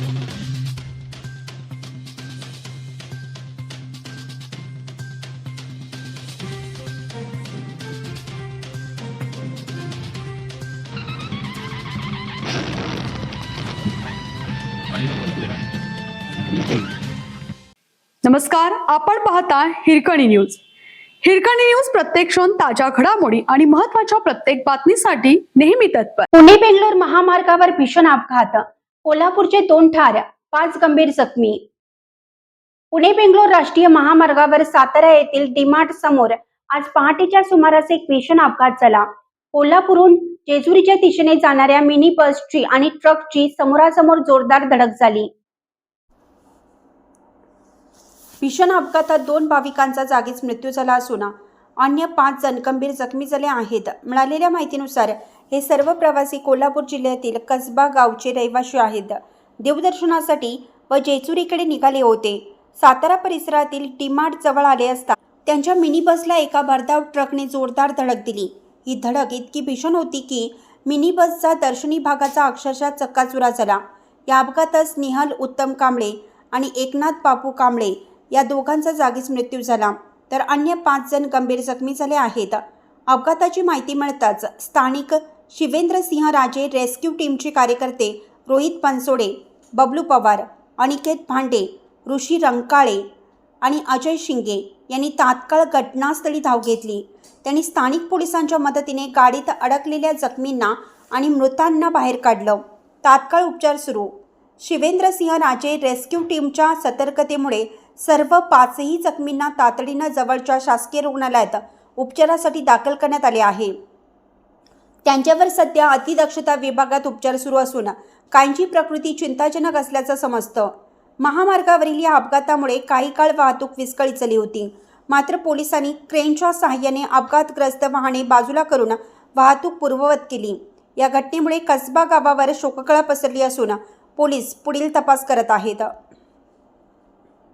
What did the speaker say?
नमस्कार, आपण पाहता हिरकणी न्यूज. हिरकणी न्यूज प्रत्येक क्षण ताज्या घडामोडी आणि महत्त्वाच्या प्रत्येक बातमीसाठी नेहमी तत्पर. पुणे बेंगलोर महामार्गावर भीषण अपघात, कोल्हापूरचे 2 ठार, 5 गंभीर जखमी. पुणे बेंगलोर राष्ट्रीय महामार्गावर सातारा येथील डीमार्ट समोर आज पहाटेच्या सुमारास एक भीषण अपघात झाला. कोल्हापूरहून जेजुरीच्या दिशेने जाणाऱ्या मिनी बसची आणि ट्रकची समोरासमोर जोरदार धडक झाली. भीषण अपघातात 2 भाविकांचा जागीच मृत्यू झाला असून अन्य 5 जण गंभीर जखमी झाले आहेत. मिळालेल्या माहितीनुसार हे सर्व प्रवासी कोल्हापूर जिल्ह्यातील कसबा गावचे रहिवासी आहेत. देवदर्शनासाठी व जेजुरीकडे निघाले होते. सातारा परिसरातील डीमार्ट जवळ आले असता त्यांच्या मिनी बसला एका भरधाव ट्रकने जोरदार धडक दिली. ही धडक इतकी भीषण होती की मिनी बसचा दर्शनी भागाचा अक्षरशः चक्काचूर झाला. या अपघातात स्नेहल उत्तम कांबळे आणि एकनाथ बापू कांबळे या दोघांचा जागीच मृत्यू झाला, तर अन्य 5 जण गंभीर जखमी झाले आहेत. अपघाताची माहिती मिळताच स्थानिक शिवेंद्र सिंह राजे रेस्क्यू टीमचे कार्यकर्ते रोहित बनसोडे, बबलू पवार, अनिकेत भांडे, ऋषी रंकाळे आणि अजय शिंगे यांनी तात्काळ घटनास्थळी धाव घेतली. त्यांनी स्थानिक पोलिसांच्या मदतीने गाडीत अडकलेल्या जखमींना आणि मृतांना बाहेर काढलं. तात्काळ उपचार सुरू. शिवेंद्र सिंह राजे रेस्क्यू टीमच्या सतर्कतेमुळे सर्व 5ही जखमींना तातडीनं जवळच्या शासकीय रुग्णालयात उपचारासाठी दाखल करण्यात आले आहे. त्यांच्यावर सध्या अतिदक्षता विभागात उपचार सुरू असून काहींची प्रकृती चिंताजनक असल्याचं समजतं. महामार्गावरील या अपघातामुळे काही काळ वाहतूक विस्कळीत झाली होती. मात्र पोलिसांनी क्रेनच्या सहाय्याने अपघातग्रस्त वाहने बाजूला करून वाहतूक पूर्ववत केली. या घटनेमुळे कसबा गावावर शोककळा पसरली असून पोलीस पुढील तपास करत आहेत.